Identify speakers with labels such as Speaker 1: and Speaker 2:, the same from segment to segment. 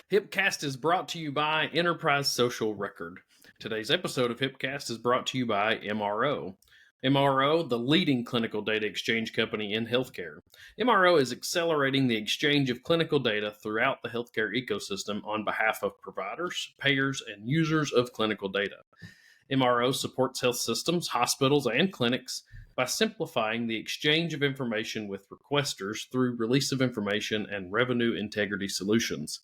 Speaker 1: HIPcast is brought to you by Enterprise Social Record. Today's episode of HIPcast is brought to you by MRO. MRO, the leading clinical data exchange company in healthcare. MRO is accelerating the exchange of clinical data throughout the healthcare ecosystem on behalf of providers, payers, and users of clinical data. MRO supports health systems, hospitals, and clinics by simplifying the exchange of information with requesters through release of information and revenue integrity solutions.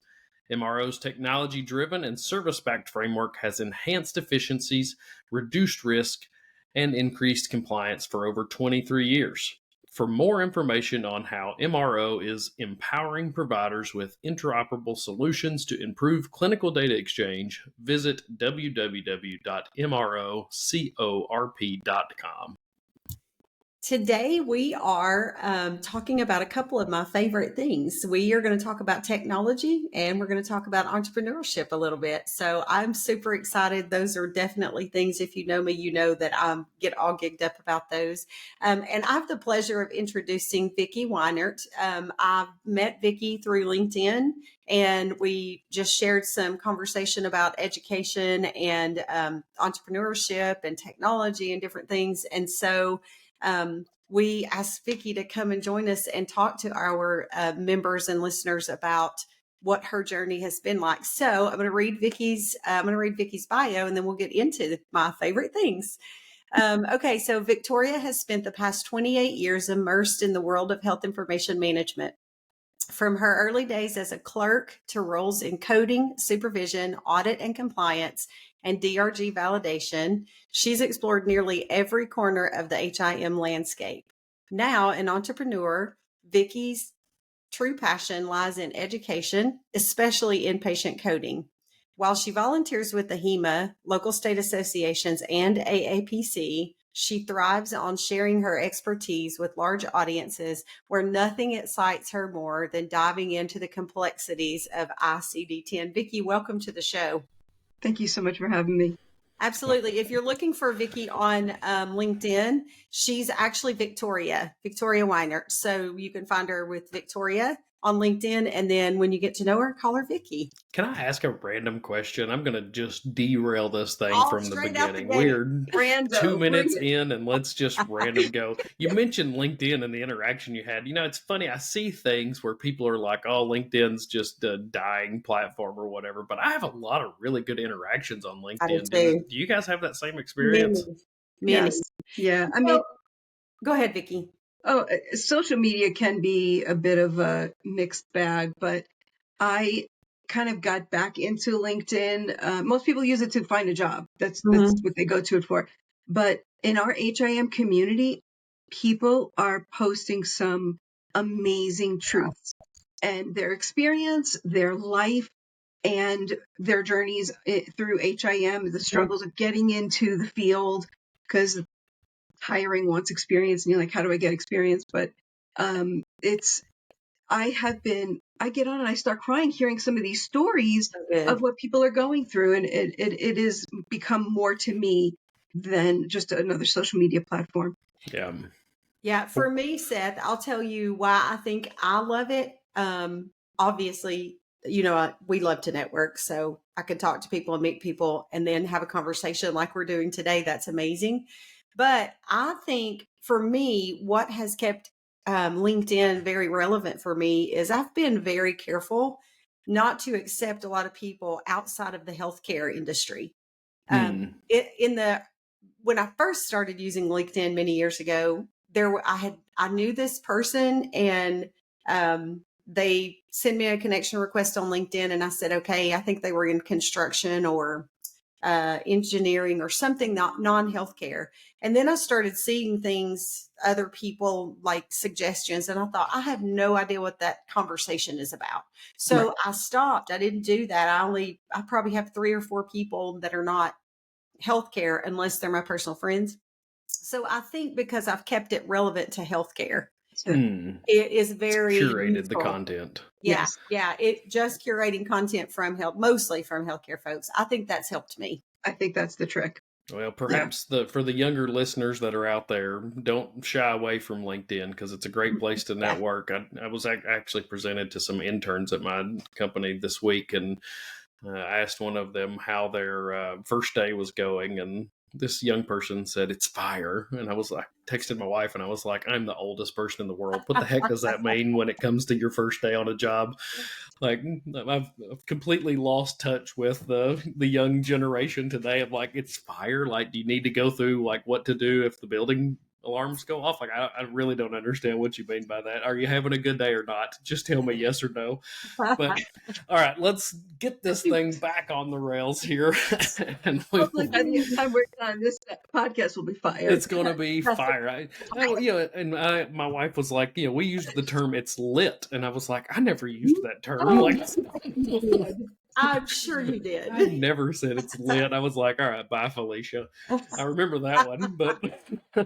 Speaker 1: MRO's technology-driven and service-backed framework has enhanced efficiencies, reduced risk, and increased compliance for over 23 years. For more information on how MRO is empowering providers with interoperable solutions to improve clinical data exchange, visit www.mrocorp.com.
Speaker 2: Today, we are talking about a couple of my favorite things. We are going to talk about technology and we're going to talk about entrepreneurship a little bit. So I'm super excited. Those are definitely things, if you know me, you know that I get all gigged up about those. And I have the pleasure of introducing Vicki Weinert. I've met Vicki through LinkedIn, and we just shared some conversation about education and entrepreneurship and technology and different things. And so we asked Vicki to come and join us and talk to our members and listeners about what her journey has been like. So I'm going to read Vicki's bio, and then we'll get into my favorite things. Okay, so Victoria has spent the past 28 years immersed in the world of health information management. From her early days as a clerk to roles in coding, supervision, audit and compliance, and DRG validation, she's explored nearly every corner of the HIM landscape. Now, an entrepreneur, Vicki's true passion lies in education, especially inpatient coding. While she volunteers with the HEMA, local state associations, and AAPC, she thrives on sharing her expertise with large audiences where nothing excites her more than diving into the complexities of ICD-10. Vicki, welcome to the show.
Speaker 3: Thank you so much for having me.
Speaker 2: Absolutely. If you're looking for Vicki on LinkedIn, she's actually Victoria Weinert. So you can find her with Victoria on LinkedIn. And then when you get to know her, call her Vicki.
Speaker 1: Can I ask a random question? I'm going to just derail this thing from the beginning. We're 2 minutes in and let's just random go. You mentioned LinkedIn and the interaction you had. You know, it's funny. I see things where people are like, oh, LinkedIn's just a dying platform or whatever. But I have a lot of really good interactions on LinkedIn. Do you guys have that same experience?
Speaker 2: Many.
Speaker 3: Yes. Yeah. I mean,
Speaker 2: go ahead, Vicki.
Speaker 3: Oh, social media can be a bit of a mixed bag, but I kind of got back into LinkedIn. Most people use it to find a job. That's what they go to it for. But in our HIM community, people are posting some amazing truths and their experience, their life, and their journeys through HIM, the struggles of getting into the field, because hiring wants experience and you're like, how do I get experience? But I get on and I start crying hearing some of these stories of what people are going through. And it has become more to me than just another social media platform.
Speaker 1: Yeah.
Speaker 2: Yeah. For me, Seth, I'll tell you why I think I love it. Obviously, you know, we love to network, so I can talk to people and meet people and then have a conversation like we're doing today. That's amazing. But I think for me, what has kept LinkedIn very relevant for me is I've been very careful not to accept a lot of people outside of the healthcare industry. When I first started using LinkedIn many years ago, I knew this person and they sent me a connection request on LinkedIn, and I said, okay, I think they were in construction or engineering or something not non-healthcare. And then I started seeing things, other people like suggestions, and I thought, I have no idea what that conversation is about. So I stopped. I didn't do that. I probably have 3 or 4 people that are not healthcare unless they're my personal friends. So I think because I've kept it relevant to healthcare, it is very
Speaker 1: curated
Speaker 2: useful.
Speaker 1: The content.
Speaker 2: Yeah. It just curating content mostly from healthcare folks. I think that's helped me.
Speaker 3: I think that's the trick.
Speaker 1: Well, perhaps for the younger listeners that are out there, don't shy away from LinkedIn because it's a great place to
Speaker 2: Yeah.
Speaker 1: network. I was actually presented to some interns at my company this week, and I asked one of them how their first day was going, and this young person said it's fire. And I was like, texted my wife, and I was like, I'm the oldest person in the world. What the heck does that mean when it comes to your first day on a job? Like, I've completely lost touch with the young generation today. Of like, it's fire. Like, do you need to go through like what to do if the building alarms go off? Like, I really don't understand what you mean by that. Are you having a good day or not? Just tell me yes or no. But all right, let's get this thing back on the rails here. And
Speaker 3: Hopefully by the time we're done, this podcast will be fire.
Speaker 1: it's going to be fire. My wife was like, we used the term "it's lit," and I was like, I never used that term.
Speaker 2: I'm sure you did.
Speaker 1: I never said it's lit. I was like, all right, bye, Felicia. I remember that one, but all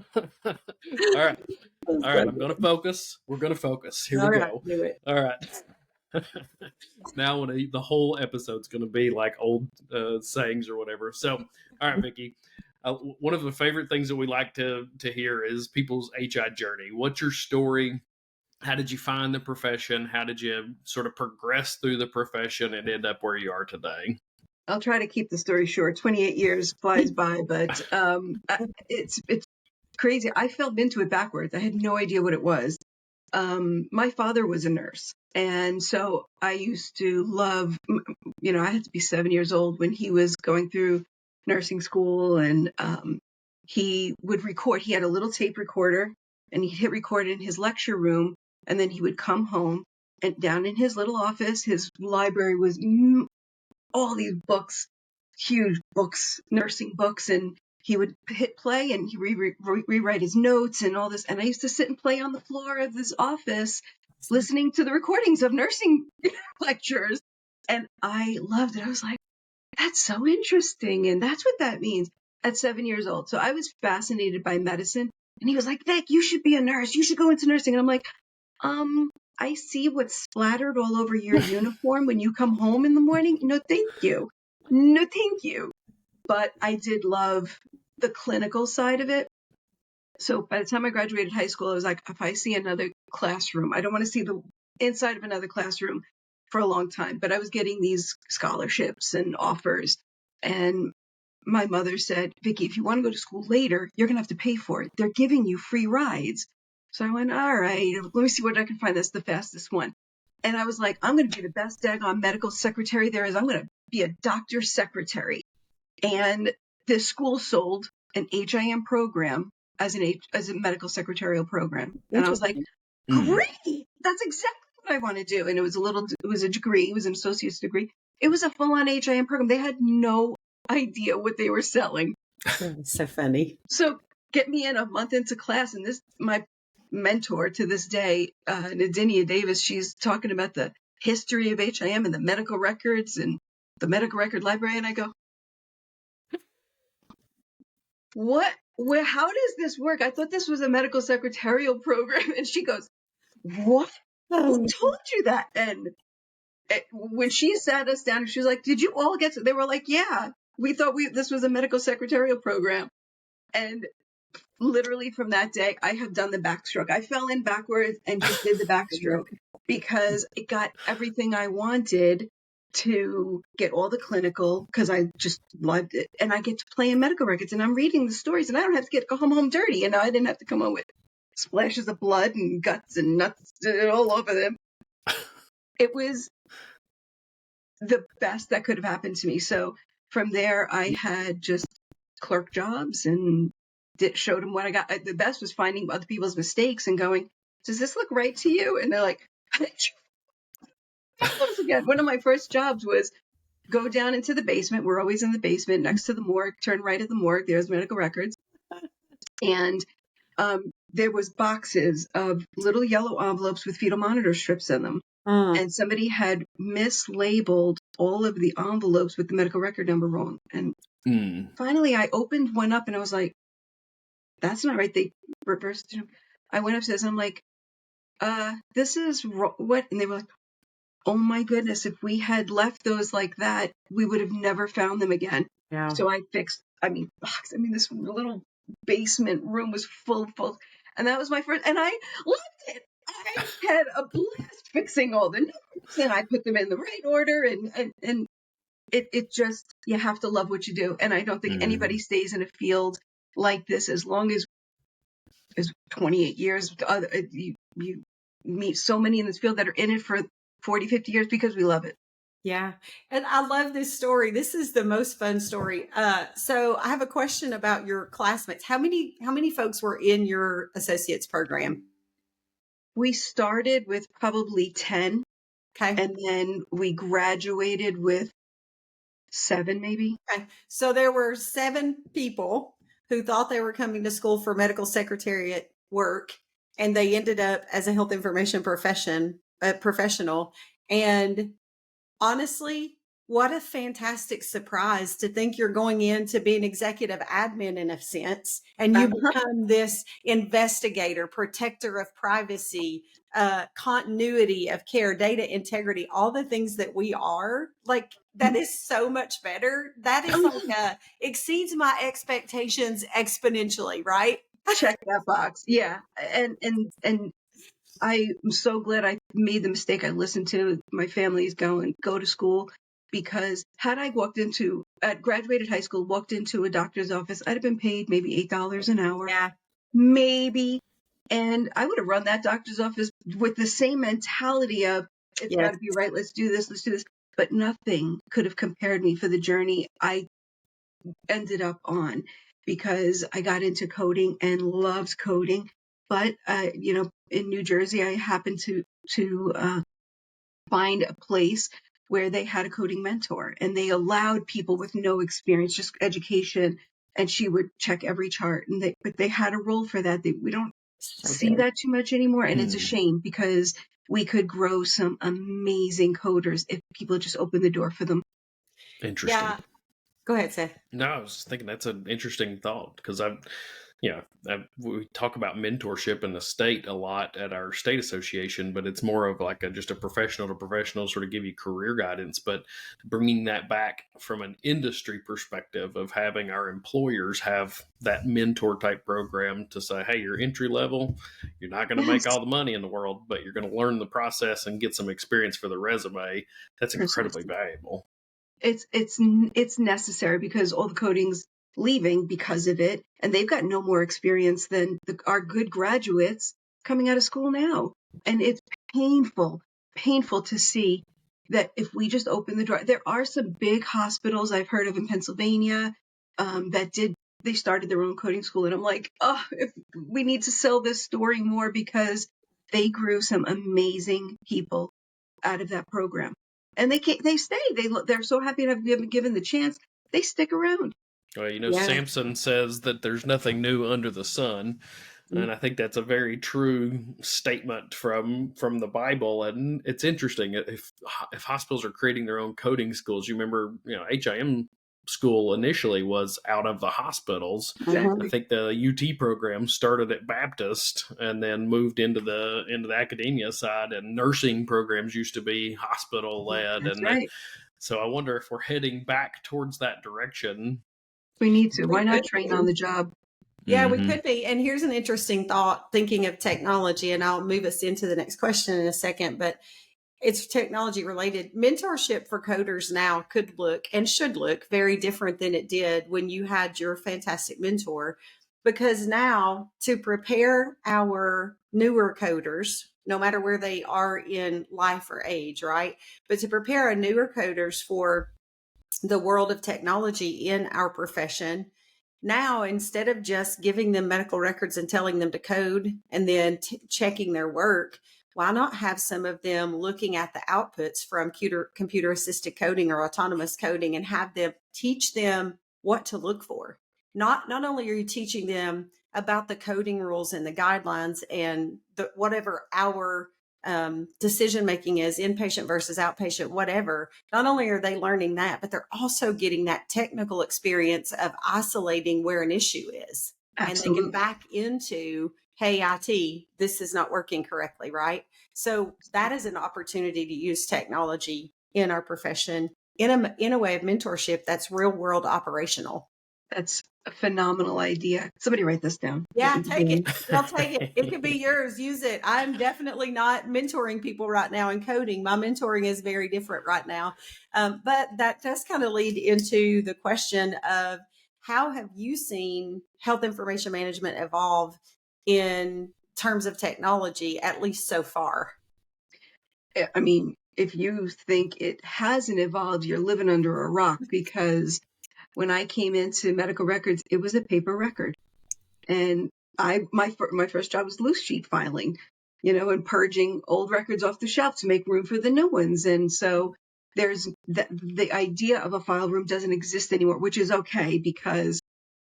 Speaker 1: right. I'm going to focus. We're going to focus. Here we go.
Speaker 2: Do it.
Speaker 1: All right. Now the whole episode's going to be like old sayings or whatever. So, all right, Vicki. One of the favorite things that we like to hear is people's HI journey. What's your story? How did you find the profession? How did you sort of progress through the profession and end up where you are today?
Speaker 3: I'll try to keep the story short. 28 years flies by, but it's crazy. I fell into it backwards. I had no idea what it was. My father was a nurse, and so I used to love, I had to be 7 years old when he was going through nursing school, and he would record. He had a little tape recorder, and he'd hit record in his lecture room, and then he would come home, and down in his little office, his library was all these books, huge books, nursing books, and he would hit play and he rewrite his notes and all this. And I used to sit and play on the floor of this office, listening to the recordings of nursing lectures. And I loved it. I was like, that's so interesting. And that's what that means at 7 years old. So I was fascinated by medicine. And he was like, Vic, you should be a nurse. You should go into nursing. And I'm like, I see what's splattered all over your uniform when you come home in the morning. No, thank you. No, thank you. But I did love the clinical side of it. So by the time I graduated high school, I was like, if I see another classroom, I don't want to see the inside of another classroom for a long time. But I was getting these scholarships and offers. And my mother said, Vicki, if you want to go to school later, you're going to have to pay for it. They're giving you free rides. So I went, all right, let me see what I can find that's the fastest one. And I was like, I'm going to be the best daggone medical secretary there is. I'm going to be a doctor's secretary. And the school sold an HIM program as a medical secretarial program. And I was like, great, that's exactly what I want to do. And it was a degree, it was an associate's degree. It was a full-on HIM program. They had no idea what they were selling.
Speaker 2: So funny.
Speaker 3: So get me in a month into class, and my mentor to this day, Nadinia Davis, she's talking about the history of HIM and the medical records and the medical record library. And I go, what? How does this work? I thought this was a medical secretarial program. And she goes, what? Who told you that? And when she sat us down, she was like, did you all get to? They were like, yeah, we thought this was a medical secretarial program. And literally from that day, I have done the backstroke. I fell in backwards and just did the backstroke because it got everything I wanted to get all the clinical, because I just loved it. And I get to play in medical records and I'm reading the stories and I don't have to come home dirty. And I didn't have to come home with splashes of blood and guts and nuts all over them. It was the best that could have happened to me. So from there, I had just clerk jobs and showed them what I got. The best was finding other people's mistakes and going, does this look right to you? And they're like, again, one of my first jobs was go down into the basement. We're always in the basement next to the morgue. Turn right at the morgue. There's medical records. And there was boxes of little yellow envelopes with fetal monitor strips in them. And somebody had mislabeled all of the envelopes with the medical record number wrong. And finally, I opened one up and I was like, that's not right. They reversed it. I went upstairs and I'm like, this is what? And they were like, oh my goodness, if we had left those like that, we would have never found them again. Yeah. So I fixed box. This little basement room was full. And that was my first, and I loved it. I had a blast fixing all the numbers, and I put them in the right order, and it just, you have to love what you do. And I don't think anybody stays in a field like this as long as 28 years. You meet so many in this field that are in it for 40, 50 years because we love it.
Speaker 2: Yeah. And I love this story. This is the most fun story. So I have a question about your classmates. How many folks were in your associate's program?
Speaker 3: We started with probably 10.
Speaker 2: Okay.
Speaker 3: And then we graduated with 7, maybe.
Speaker 2: Okay. So there were 7 people who thought they were coming to school for medical secretariat work, and they ended up as a health information professional. And honestly, what a fantastic surprise to think you're going in to be an executive admin in a sense, and you become this investigator, protector of privacy, continuity of care, data integrity, all the things that we are. Like, that is so much better. That is like exceeds my expectations exponentially, right?
Speaker 3: Check that box. Yeah. And I'm so glad I made the mistake I listened to my family's go to school, because had I graduated high school, walked into a doctor's office, I'd have been paid maybe $8 an hour.
Speaker 2: Yeah.
Speaker 3: Maybe. And I would have run that doctor's office with the same mentality of, it's got to be right. Let's do this. But nothing could have compared me for the journey I ended up on, because I got into coding and loved coding. But, in New Jersey, I happened to find a place where they had a coding mentor, and they allowed people with no experience, just education, and she would check every chart. But they had a role for that. We don't see that too much anymore, and it's a shame, because we could grow some amazing coders if people just open the door for them.
Speaker 1: Interesting.
Speaker 2: Yeah. Go ahead, Seth.
Speaker 1: No, I was thinking that's an interesting thought, because we talk about mentorship in the state a lot at our state association, but it's more of like just a professional to professional sort of give you career guidance. But bringing that back from an industry perspective of having our employers have that mentor type program to say, hey, you're entry level, you're not going to make all the money in the world, but you're going to learn the process and get some experience for the resume. That's incredibly valuable.
Speaker 3: It's necessary, because all the coding's leaving because of it, and they've got no more experience than our good graduates coming out of school now. And it's painful to see that if we just open the door. There are some big hospitals I've heard of in Pennsylvania they started their own coding school, and I'm like, if we need to sell this story more, because they grew some amazing people out of that program. And they stay. They're so happy to have been given the chance. They stick around.
Speaker 1: Well, Samson says that there's nothing new under the sun. And I think that's a very true statement from the Bible. And it's interesting, if hospitals are creating their own coding schools. You remember, HIM school initially was out of the hospitals.
Speaker 3: Exactly.
Speaker 1: I think the UT program started at Baptist and then moved into the academia side, and nursing programs used to be hospital led.
Speaker 3: That's
Speaker 1: And
Speaker 3: right.
Speaker 1: so I wonder if we're heading back towards that direction.
Speaker 3: We need to. Why not train on the job?
Speaker 2: Yeah, we could be. And here's an interesting thought, thinking of technology, and I'll move us into the next question in a second, but it's technology related. Mentorship for coders now could look and should look very different than it did when you had your fantastic mentor, because now, to prepare our newer coders, no matter where they are in life or age, right? But to prepare our newer coders for the world of technology in our profession, now, instead of just giving them medical records and telling them to code and then checking their work, why not have some of them looking at the outputs from computer assisted coding or autonomous coding, and have them teach them what to look for? Not only are you teaching them about the coding rules and the guidelines and whatever our decision making is, inpatient versus outpatient, whatever. Not only are they learning that, but they're also getting that technical experience of isolating where an issue is.
Speaker 3: Absolutely.
Speaker 2: And they can back into, hey, IT, this is not working correctly, right? So that is an opportunity to use technology in our profession in a way of mentorship that's real world operational.
Speaker 3: That's a phenomenal idea. Somebody write this down.
Speaker 2: Yeah, take it. They'll take it. It could be yours. Use it. I'm definitely not mentoring people right now in coding. My mentoring is very different right now. But that does kind of lead into the question of how have you seen health information management evolve in terms of technology, at least so far?
Speaker 3: I mean, if you think it hasn't evolved, you're living under a rock, because when I came into medical records, it was a paper record. And my first job was loose sheet filing, and purging old records off the shelf to make room for the new ones. And so the idea of a file room doesn't exist anymore, which is okay, because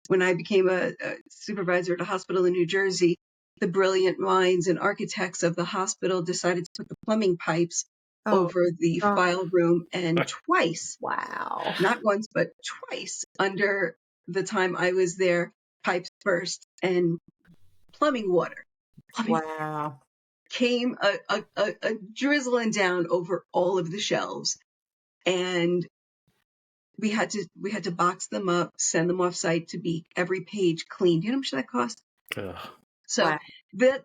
Speaker 3: when I became a supervisor at a hospital in New Jersey, the brilliant minds and architects of the hospital decided to put the plumbing pipes over the file room, and twice,
Speaker 2: wow,
Speaker 3: not once, but twice under the time I was there, pipes burst and plumbing water came a drizzling down over all of the shelves. And we had to box them up, send them off site to be every page cleaned. You know how much that cost? So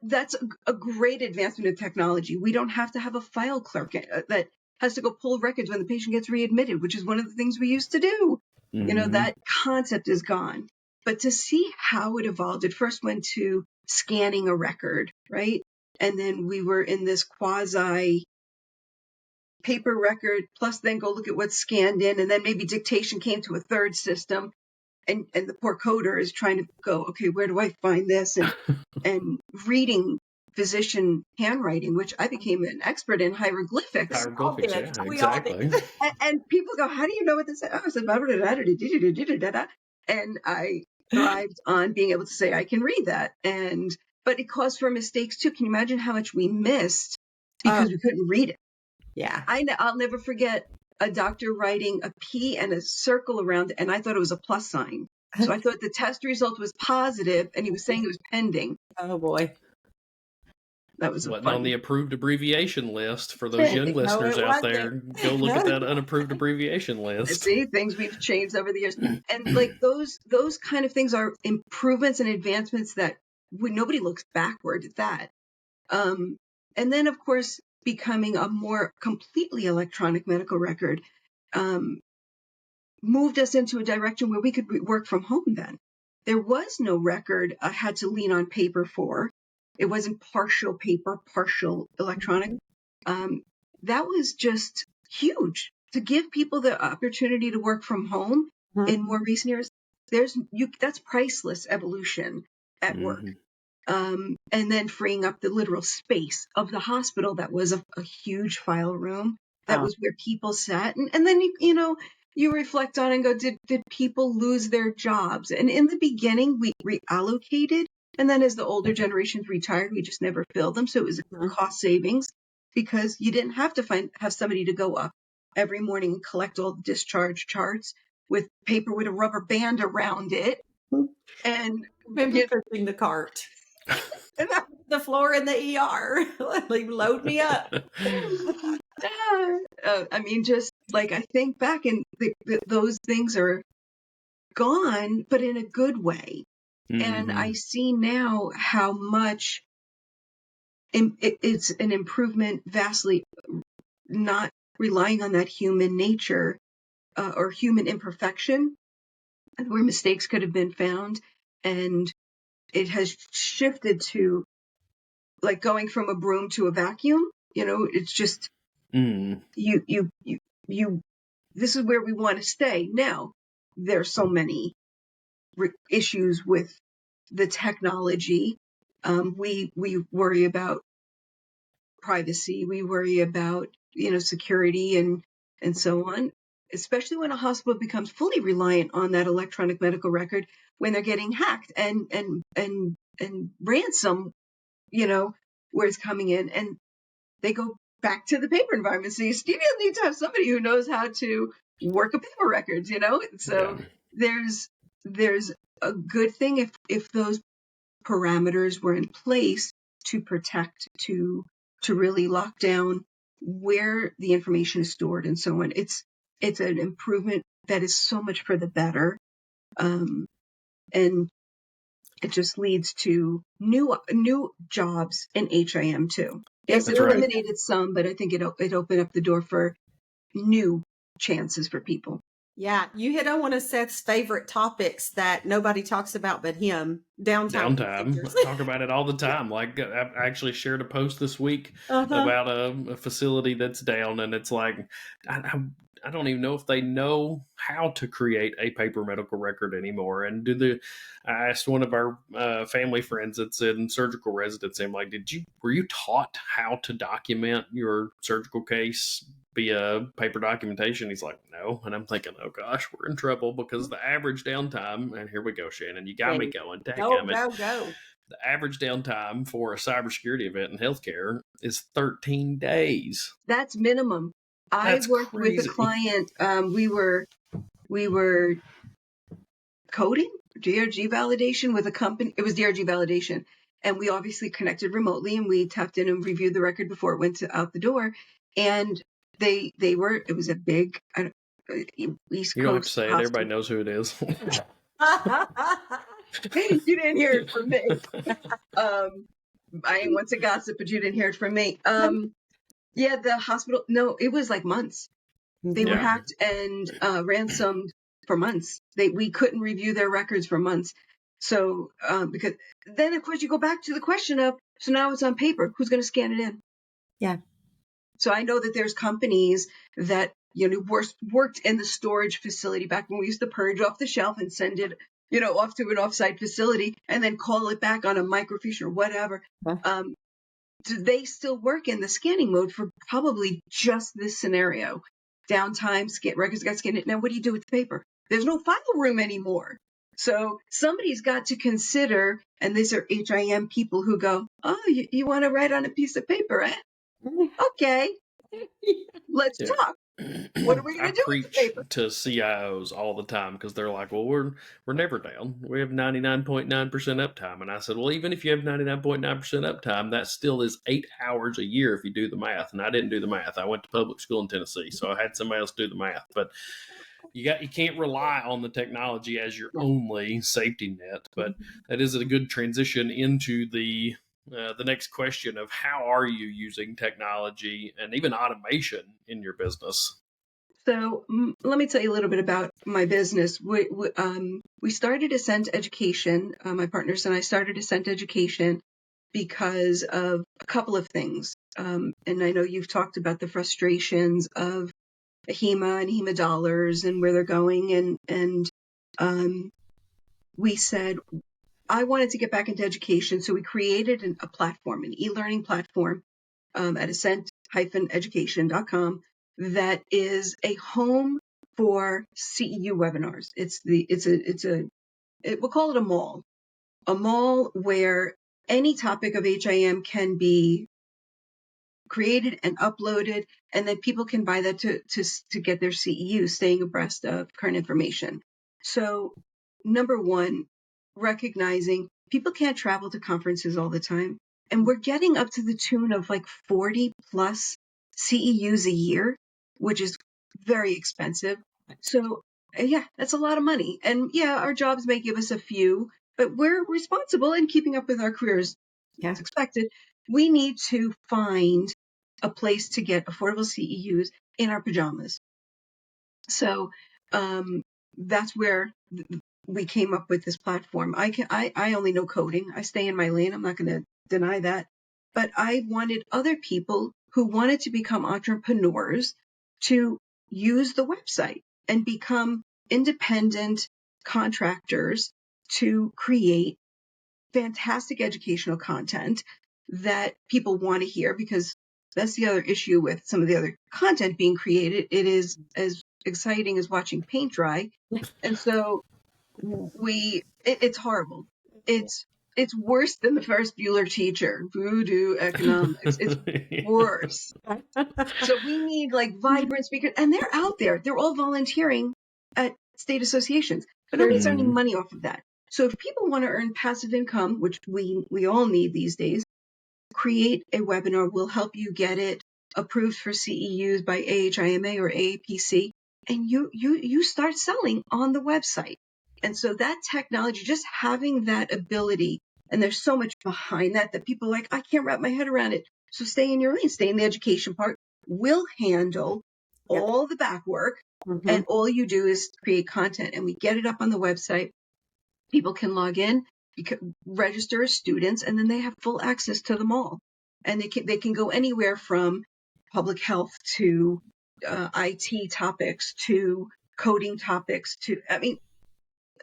Speaker 3: that's a great advancement of technology. We don't have to have a file clerk that has to go pull records when the patient gets readmitted, which is one of the things we used to do. That concept is gone. But to see how it evolved, it first went to scanning a record, right? And then we were in this quasi paper record, plus then go look at what's scanned in, and then maybe dictation came to a third system. And the poor coder is trying to go, okay, where do I find this? And reading physician handwriting, which I became an expert in hieroglyphics.
Speaker 1: Hieroglyphics, yeah, exactly.
Speaker 3: And people go, how do you know what this is? Oh, I said, and I thrived on being able to say, I can read that. But it caused for mistakes too. Can you imagine how much we missed because we couldn't read it?
Speaker 2: Yeah.
Speaker 3: I'll never forget a doctor writing a P and a circle around it, and I thought it was a plus sign. So I thought the test result was positive, and he was saying it was pending.
Speaker 2: Oh, boy.
Speaker 3: That was
Speaker 1: wasn't on the approved abbreviation list for those young listeners out there. Go look at that unapproved abbreviation list.
Speaker 3: See, things we've changed over the years. And like those kind of things are improvements and advancements that nobody looks backward at that. And then, of course, becoming a more completely electronic medical record moved us into a direction where we could work from home then. There was no record I had to lean on paper for. It wasn't partial paper, partial electronic. That was just huge to give people the opportunity to work from home in more recent years. That's priceless evolution at work. And then freeing up the literal space of the hospital that was a huge file room. That was where people sat. And then, you reflect on and go, did people lose their jobs? And in the beginning, we reallocated. And then as the older generations retired, we just never filled them. So it was a cost savings because you didn't have to have somebody to go up every morning and collect all the discharge charts with paper with a rubber band around it. And
Speaker 2: pushing the cart. The floor in the ER. Load me up.
Speaker 3: I mean, just like I think back and those things are gone, but in a good way. And I see now how much it's an improvement, vastly not relying on that human nature or human imperfection where mistakes could have been found. And it has shifted to like going from a broom to a vacuum. It's just you this is where we want to stay. Now there's so many issues with the technology. We worry about privacy. We worry about, security and so on, especially when a hospital becomes fully reliant on that electronic medical record when they're getting hacked and ransom, where it's coming in, and they go back to the paper environment. So you still need to have somebody who knows how to work a paper records, So there's a good thing if those parameters were in place to protect, to really lock down where the information is stored and so on. It's an improvement that is so much for the better. And it just leads to new jobs in HIM too. Yes, it
Speaker 1: That's right.
Speaker 3: eliminated some, but I think it opened up the door for new chances for people.
Speaker 2: Yeah, you hit on one of Seth's favorite topics that nobody talks about but him, downtime.
Speaker 1: Downtime. I talk about it all the time. Like, I actually shared a post this week
Speaker 2: Uh-huh.
Speaker 1: about a facility that's down, and it's like, I don't even know if they know how to create a paper medical record anymore. And I asked one of our family friends that's in surgical residency, I'm like, were you taught how to document your surgical case via paper documentation? He's like, no. And I'm thinking, oh gosh, we're in trouble, because the average downtime, and here we go, Shannon, you got me going.
Speaker 2: Go.
Speaker 1: The average downtime for a cybersecurity event in healthcare is 13 days.
Speaker 3: That's minimum.
Speaker 1: That's
Speaker 3: I worked
Speaker 1: crazy.
Speaker 3: with a client. We were coding DRG validation with a company. It was DRG validation, and we obviously connected remotely, and we tapped in and reviewed the record before it went out the door. And it was a big East Coast.
Speaker 1: You don't have to say it.
Speaker 3: Hospital.
Speaker 1: Everybody knows who it is.
Speaker 3: You didn't hear it from me. I ain't want to gossip, but you didn't hear it from me. Yeah, the hospital. No, it was like months. They were hacked and ransomed for months. We couldn't review their records for months. So because then of course you go back to the question of, so now it's on paper. Who's going to scan it in?
Speaker 2: Yeah.
Speaker 3: So I know that there's companies that worked in the storage facility back when we used to purge off the shelf and send it off to an offsite facility and then call it back on a microfiche or whatever. Do they still work in the scanning mode for probably just this scenario? Downtime, records got scanned. Now, what do you do with the paper? There's no file room anymore. So somebody's got to consider, and these are HIM people who go, oh, you want to write on a piece of paper, eh? Okay, let's talk. What are we going to do with the paper?
Speaker 1: To CIOs all the time, because they're like, well, we're never down. We have 99.9% uptime. And I said, well, even if you have 99.9% uptime, that still is 8 hours a year if you do the math. And I didn't do the math. I went to public school in Tennessee, so I had somebody else do the math. But you can't rely on the technology as your only safety net. But that is a good transition into the next question of how are you using technology and even automation in your business?
Speaker 3: So let me tell you a little bit about my business. We started Ascent Education. My partners and I started Ascent Education because of a couple of things. And I know you've talked about the frustrations of HEMA and HEMA dollars and where they're going. And we said, I wanted to get back into education. So we created a platform, an e-learning platform at ascent-education.com that is a home for CEU webinars. We'll call it a mall where any topic of HIM can be created and uploaded, and then people can buy that to get their CEU, staying abreast of current information. So number one, recognizing people can't travel to conferences all the time. And we're getting up to the tune of like 40 plus CEUs a year, which is very expensive. So yeah, that's a lot of money. And yeah, our jobs may give us a few, but we're responsible in keeping up with our careers as expected. We need to find a place to get affordable CEUs in our pajamas. So that's where we came up with this platform. I only know coding. I stay in my lane. I'm not going to deny that. But I wanted other people who wanted to become entrepreneurs to use the website and become independent contractors to create fantastic educational content that people want to hear, because that's the other issue with some of the other content being created. It is as exciting as watching paint dry. And so it's horrible. It's worse than the first Bueller teacher, voodoo economics. It's worse. So we need like vibrant speakers, and they're out there. They're all volunteering at state associations, but nobody's earning money off of that. So if people want to earn passive income, which we all need these days, create a webinar. We'll help you get it approved for CEUs by AHIMA or AAPC, and you start selling on the website. And so that technology, just having that ability, and there's so much behind that people are like, I can't wrap my head around it. So stay in your lane, stay in the education part. We'll handle
Speaker 2: Yep.
Speaker 3: all the back work,
Speaker 2: Mm-hmm.
Speaker 3: and all you do is create content, and we get it up on the website. People can log in, register as students, and then they have full access to them all. And they can go anywhere from public health to IT topics to coding topics to, I mean,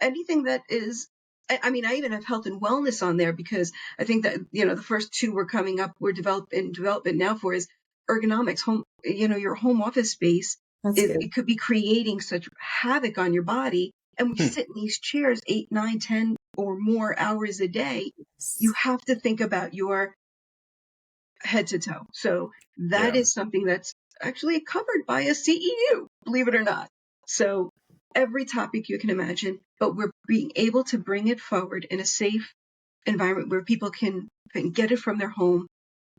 Speaker 3: anything that is, I mean, I even have health and wellness on there, because I think that, the first two we're coming up, we're in development now for, is ergonomics. Your home office space,
Speaker 2: That's good.
Speaker 3: it could be creating such havoc on your body. And we sit in these chairs 8, 9, 10 or more hours a day. You have to think about your head to toe. So that is something that's actually covered by a CEU, believe it or not. So every topic you can imagine, but we're being able to bring it forward in a safe environment where people can get it from their home,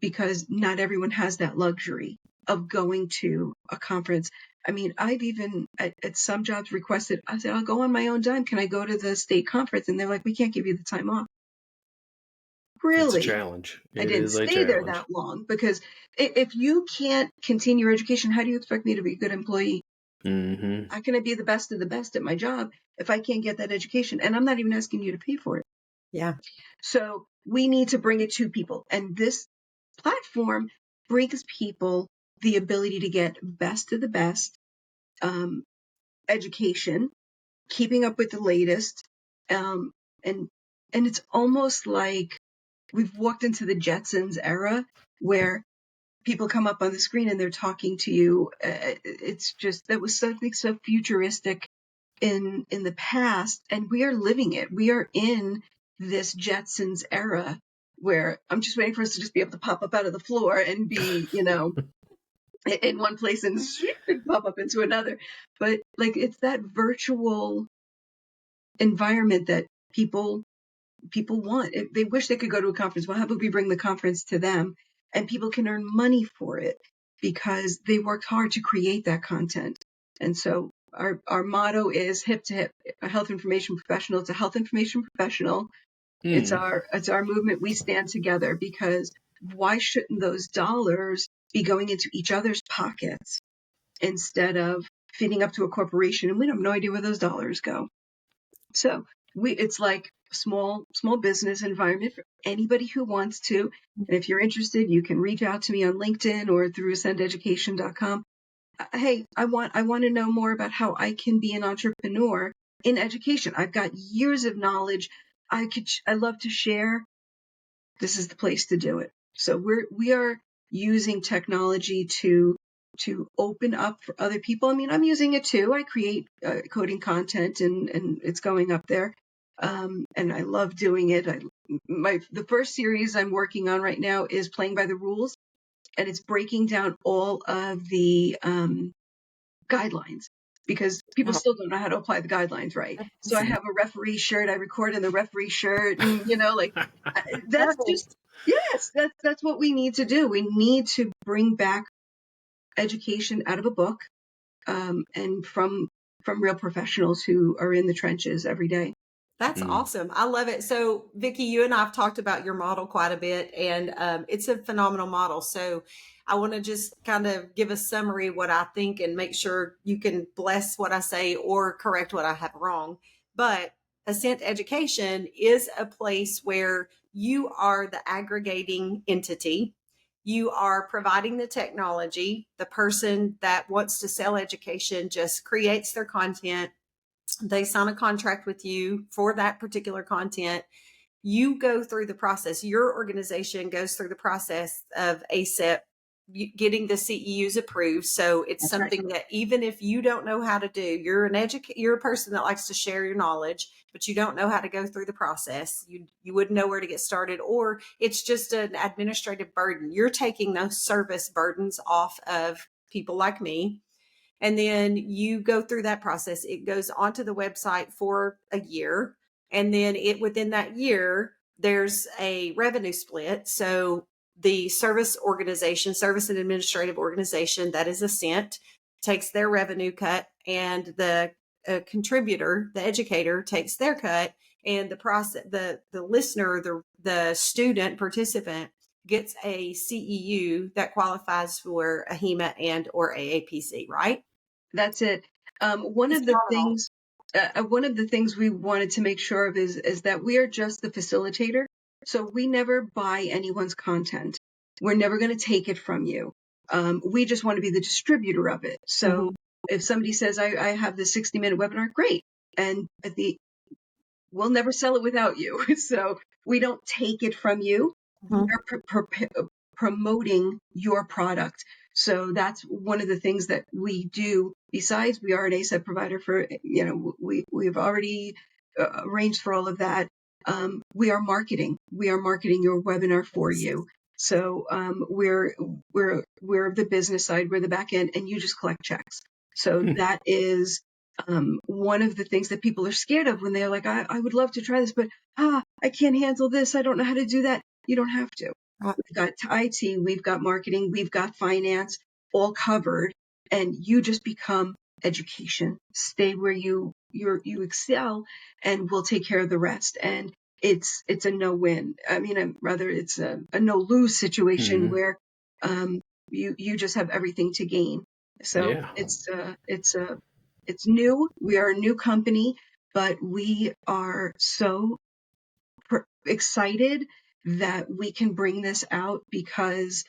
Speaker 3: because not everyone has that luxury of going to a conference. I mean, I've even at some jobs requested, I said, I'll go on my own dime. Can I go to the state conference? And they're like, we can't give you the time off.
Speaker 1: It's a
Speaker 3: Really?
Speaker 1: challenge.
Speaker 3: I
Speaker 1: It
Speaker 3: didn't
Speaker 1: is a
Speaker 3: stay there
Speaker 1: challenge.
Speaker 3: that long, because if you can't continue your education, how do you expect me to be a good employee?
Speaker 1: Mm-hmm.
Speaker 3: How can I be the best of the best at my job if I can't get that education? And I'm not even asking you to pay for it.
Speaker 2: Yeah.
Speaker 3: So we need to bring it to people. And this platform brings people the ability to get best of the best education, keeping up with the latest. Um, and it's almost like we've walked into the Jetsons era, where people come up on the screen and they're talking to you. It's just, that was something so futuristic in the past, and we are living it. We are in this Jetsons era, where I'm just waiting for us to just be able to pop up out of the floor and be, in one place and pop up into another. But like, it's that virtual environment that people want. They wish they could go to a conference. Well, how about we bring the conference to them, and people can earn money for it because they worked hard to create that content. And so our motto is hip to hip, a health information professional. It's a health information professional. It's our movement. We stand together, because why shouldn't those dollars be going into each other's pockets instead of feeding up to a corporation, and we have no idea where those dollars go? So it's like a small business environment for anybody who wants to. And if you're interested, you can reach out to me on LinkedIn or through ascendeducation.com. Hey, I want to know more about how I can be an entrepreneur in education. I've got years of knowledge. I love to share. This is the place to do it. So we are using technology to open up for other people. I mean, I'm using it too. I create coding content, and it's going up there. And I love doing it. The first series I'm working on right now is Playing by the Rules, and it's breaking down all of the guidelines, because people still don't know how to apply the guidelines right. So I have a referee shirt. I record in the referee shirt, and that's just, yes, that's what we need to do. We need to bring back education out of a book, and from real professionals who are in the trenches every day.
Speaker 2: That's awesome. I love it. So, Vicki, you and I have talked about your model quite a bit, and it's a phenomenal model. So, I want to just kind of give a summary of what I think and make sure you can bless what I say or correct what I have wrong. But Ascent Education is a place where you are the aggregating entity. You are providing the technology. The person that wants to sell education just creates their content. They sign a contract with you for that particular content. You go through the process. Your organization goes through the process of ACEP getting the CEUs approved. So it's
Speaker 3: That's
Speaker 2: something that even if you don't know how to do, you're you're a person that likes to share your knowledge, but you don't know how to go through the process. You wouldn't know where to get started, or it's just an administrative burden. You're taking those service burdens off of people like me. And then you go through that process. It goes onto the website for a year. And then within that year, there's a revenue split. So the service and administrative organization that is Ascent takes their revenue cut, and the contributor, the educator, takes their cut, and the listener, the student participant gets a CEU that qualifies for a HEMA and or AAPC, right?
Speaker 3: That's it. One
Speaker 2: It's
Speaker 3: of the
Speaker 2: phenomenal.
Speaker 3: things, one of the things we wanted to make sure of is that we are just the facilitator. So we never buy anyone's content. We're never going to take it from you. We just want to be the distributor of it. So
Speaker 2: Mhm.
Speaker 3: if somebody says, I have this 60-minute webinar, great. And we'll never sell it without you. So we don't take it from you.
Speaker 2: Mhm.
Speaker 3: We're promoting your product. So that's one of the things that we do. Besides, we are an ASAP provider for, we've already arranged for all of that. We are marketing. We are marketing your webinar for you. So we're the business side, we're the back end, and you just collect checks. So that is one of the things that people are scared of when they're like, I would love to try this, but I can't handle this. I don't know how to do that. You don't have to.
Speaker 2: Right.
Speaker 3: We've got IT, we've got marketing, we've got finance, all covered, and you just become education. Stay where you excel, and we'll take care of the rest. And it's a no-win. I mean, rather, it's a no-lose situation where you just have everything to gain. So
Speaker 1: Yeah.
Speaker 3: it's new. We are a new company, but we are so excited that we can bring this out because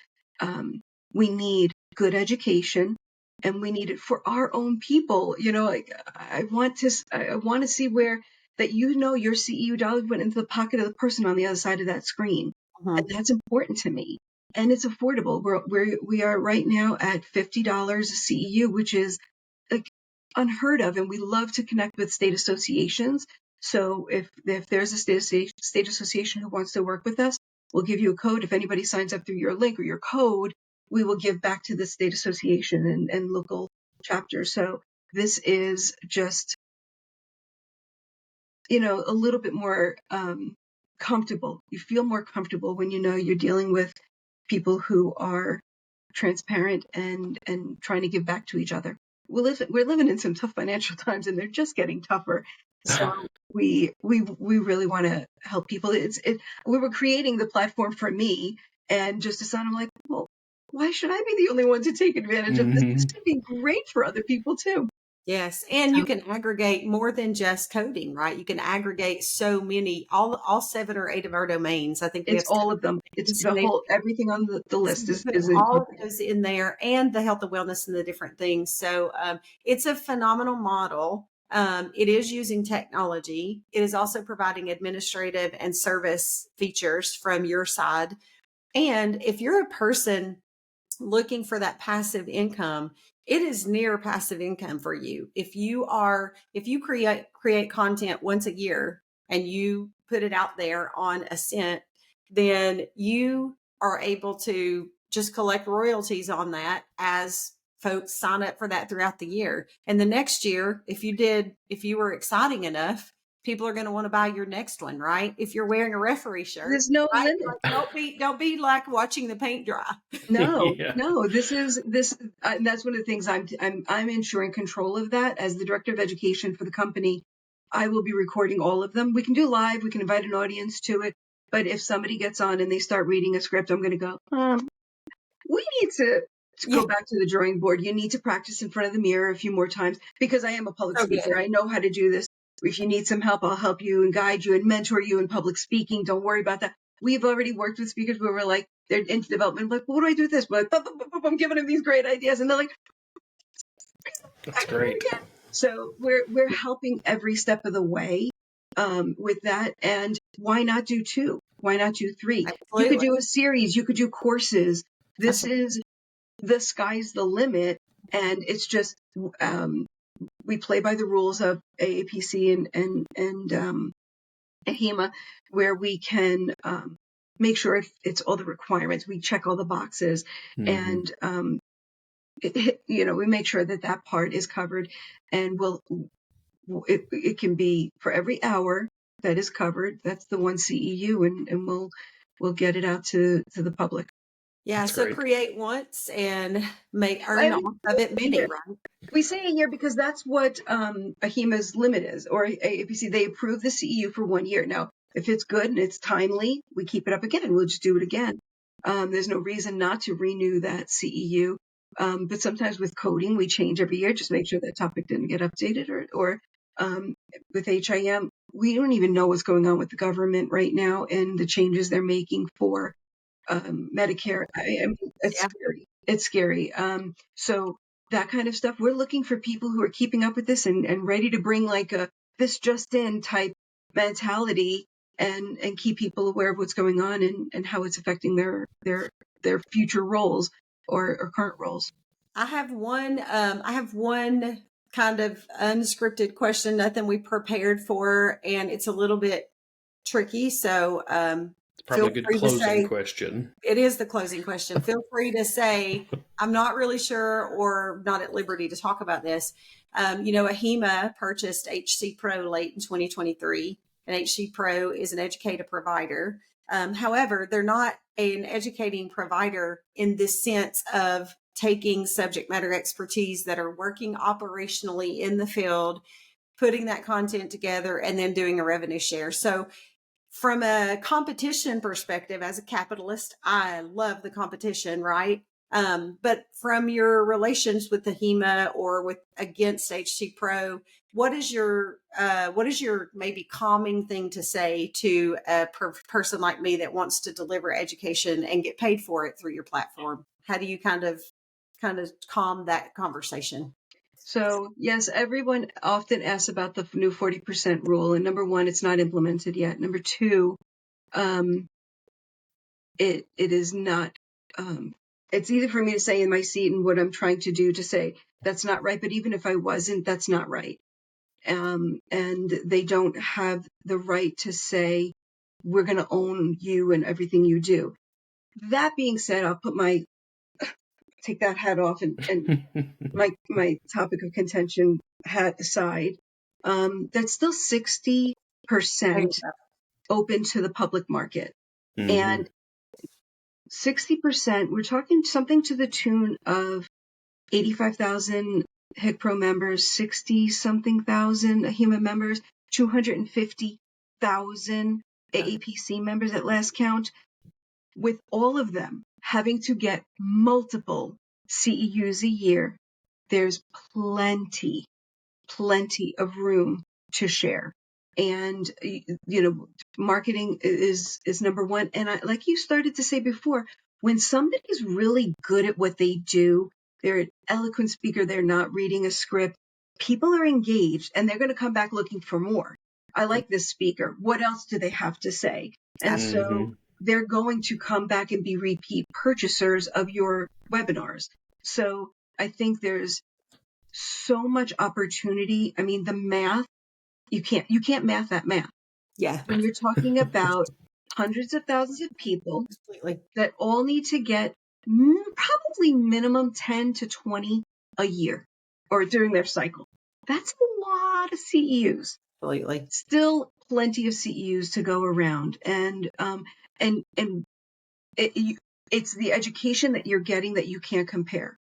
Speaker 3: we need good education, and we need it for our own people. Like I want to see where that your CEU dollars went into the pocket of the person on the other side of that screen, and
Speaker 2: Mhm.
Speaker 3: that's important to me. And it's affordable. We are right now at $50 a CEU, which is like unheard of, and we love to connect with state associations. So if there's a state association who wants to work with us, we'll give you a code. If anybody signs up through your link or your code, we will give back to the state association and local chapters. So this is just, a little bit more comfortable. You feel more comfortable when you know you're dealing with people who are transparent and trying to give back to each other. We're living in some tough financial times, and they're just getting tougher. So we really want to help people. We were creating the platform for me, and just decided, I'm like, well, why should I be the only one to take advantage of this? This could be great for other people too.
Speaker 2: Yes, and you
Speaker 3: So
Speaker 2: can aggregate more than just coding, right? You can aggregate so many, all 7 or 8 of our domains. I think we
Speaker 3: it's
Speaker 2: have 7
Speaker 3: all of them. It's
Speaker 2: domains,
Speaker 3: the
Speaker 2: and
Speaker 3: whole everything on the
Speaker 2: so
Speaker 3: list
Speaker 2: you put
Speaker 3: is
Speaker 2: all of
Speaker 3: incorporated.
Speaker 2: those in there, and the health and wellness and the different things. So it's a phenomenal model. It is using technology. It is also providing administrative and service features from your side. And if you're a person looking for that passive income, it is near passive income for you. If you create content once a year and you put it out there on Ascent, then you are able to just collect royalties on that as folks sign up for that throughout the year. And the next year, if you were exciting enough, people are going to want to buy your next one, right? If you're wearing a referee shirt,
Speaker 3: There's no
Speaker 2: right?
Speaker 3: limit.
Speaker 2: Like, don't be like watching the paint dry.
Speaker 3: No,
Speaker 1: Yeah.
Speaker 3: no, this is this, and that's one of the things I'm ensuring control of that as the director of education for the company. I will be recording all of them. We can do live, we can invite an audience to it, but if somebody gets on and they start reading a script, I'm going to go, we need to
Speaker 2: Yeah,
Speaker 3: go back to the drawing board. You need to practice in front of the mirror a few more times, because I am a public
Speaker 2: so good.
Speaker 3: speaker. I know how to do this. If you need some help, I'll help you and guide you and mentor you in public speaking. Don't worry about that. We've already worked with speakers where we're like, they're into development. I'm like, well, what do I do with this? We're like, I'm giving them these great ideas, and they're like, I
Speaker 1: That's
Speaker 3: can do it
Speaker 1: great.
Speaker 3: again. So we're helping every step of the way with that. And why not do 2? Why not do 3? You could
Speaker 2: Absolutely.
Speaker 3: do a series. You could do courses.
Speaker 2: That's
Speaker 3: This is the sky's the limit, and it's just we play by the rules of AAPC and HEMA, where we can make sure it's all the requirements. We check all the boxes, and we make sure that part is covered, and it can be for every hour that is covered. That's the one CEU, and we'll get it out to the public.
Speaker 2: Yeah,
Speaker 1: That's
Speaker 2: so
Speaker 1: great.
Speaker 2: create once and earn
Speaker 3: And
Speaker 2: off of it many, right?
Speaker 3: we say it here because that's what AHIMA's limit is, or APC. They approve the CEU for 1 year. Now, if it's good and it's timely, we keep it up again. We'll just do it again. There's no reason not to renew that CEU. But sometimes with coding, we change every year, just make sure that topic didn't get updated. Or with HIM, we don't even know what's going on with the government right now and the changes they're making for Medicare. I mean, it's
Speaker 2: Yeah.
Speaker 3: scary. It's scary. So that kind of stuff, we're looking for people who are keeping up with this and ready to bring like a this just in type mentality and keep people aware of what's going on and how it's affecting their future roles or current roles.
Speaker 2: I have one kind of unscripted question, nothing we prepared for, and it's a little bit tricky. So
Speaker 1: Probably a
Speaker 2: feel
Speaker 1: good
Speaker 2: free to
Speaker 1: closing
Speaker 2: say
Speaker 1: question.
Speaker 2: it is the closing question. Feel free to say I'm not really sure or not at liberty to talk about this. AHIMA purchased HC Pro late in 2023, and HC Pro is an educator provider. However, they're not an educating provider in this sense of taking subject matter expertise that are working operationally in the field, putting that content together, and then doing a revenue share. So from a competition perspective, as a capitalist, I love the competition, right? But from your relations with the HEMA or with against HC Pro, what is your maybe calming thing to say to a person like me that wants to deliver education and get paid for it through your platform? How do you kind of calm that conversation?
Speaker 3: So yes, everyone often asks about the new 40% rule. And number one, it's not implemented yet. Number two, it is not, it's easy for me to say in my seat and what I'm trying to do to say that's not right. But even if I wasn't, that's not right. And they don't have the right to say, we're going to own you and everything you do. That being said, I'll take that hat off and my topic of contention hat aside. That's still 60% open to the public market. And 60%, we're talking something to the tune of 85,000 HIPcast members, 60-something thousand AHIMA members, 250,000 AAPC members at last count, with all of them having to get multiple CEUs a year. There's plenty of room to share. And, marketing is number one. And like you started to say before, when somebody's really good at what they do, they're an eloquent speaker, they're not reading a script, people are engaged and they're going to come back looking for more. I like this speaker. What else do they have to say? And so they're going to come back and be repeat purchasers of your webinars. So I think there's so much opportunity. I mean, the math, you can't math that math.
Speaker 2: Yeah.
Speaker 3: When you're talking about hundreds of thousands of people
Speaker 2: Completely.
Speaker 3: that all need to get probably minimum 10 to 20 a year or during their cycle. That's a lot of CEUs.
Speaker 2: Completely.
Speaker 3: Still plenty of CEUs to go around. And it's the education that you're getting that you can't compare.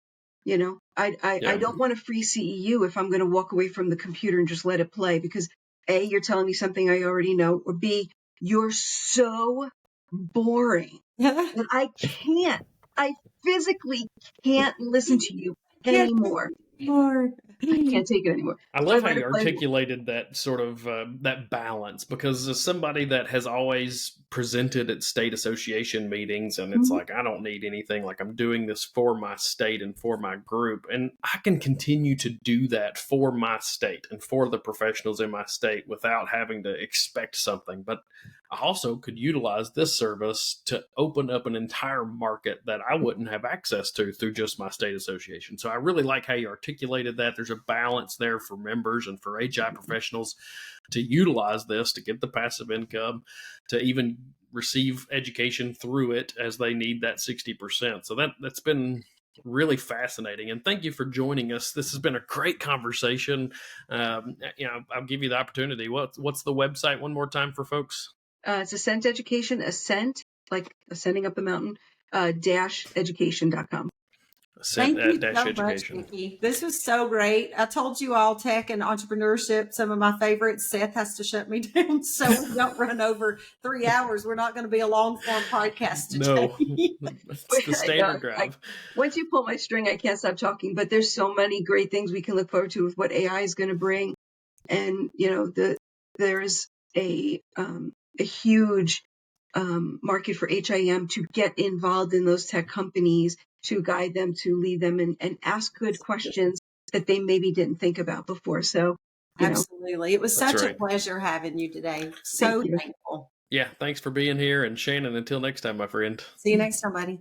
Speaker 3: I don't want a free CEU if I'm going to walk away from the computer and just let it play because A, you're telling me something I already know, or B, you're so boring that I physically can't listen to you anymore. I can't take it anymore.
Speaker 1: I
Speaker 3: So
Speaker 1: love how
Speaker 3: let
Speaker 1: you
Speaker 3: it play.
Speaker 1: articulated that sort of that balance, because as somebody that has always presented at state association meetings, and it's like, I don't need anything, like I'm doing this for my state and for my group, and I can continue to do that for my state and for the professionals in my state without having to expect something. But I also could utilize this service to open up an entire market that I wouldn't have access to through just my state association. So I really like how you articulated that. There's a balance there for members and for HI professionals to utilize this to get the passive income, to even receive education through it as they need that 60%. So that's been really fascinating. And thank you for joining us. This has been a great conversation. I'll give you the opportunity. What's the website one more time for folks?
Speaker 3: It's Ascent Education, Ascent, like ascending up the mountain, education.com.
Speaker 2: Thank you so much,
Speaker 1: education.
Speaker 2: Vicki. This was so great. I told you all tech and entrepreneurship, some of my favorites. Seth has to shut me down so we don't run over 3 hours. We're not going to be a long form podcast today.
Speaker 1: No, it's the standard drive.
Speaker 3: Once you pull my string, I can't stop talking. But there's so many great things we can look forward to with what AI is going to bring. And, there's a huge market for HIM to get involved in those tech companies, to guide them, to lead them, and ask good questions that they maybe didn't think about before. So,
Speaker 2: absolutely. It was such a pleasure having you today. So thankful.
Speaker 1: Yeah, thanks for being here. And Shannon, until next time, my friend.
Speaker 2: See you next time, buddy.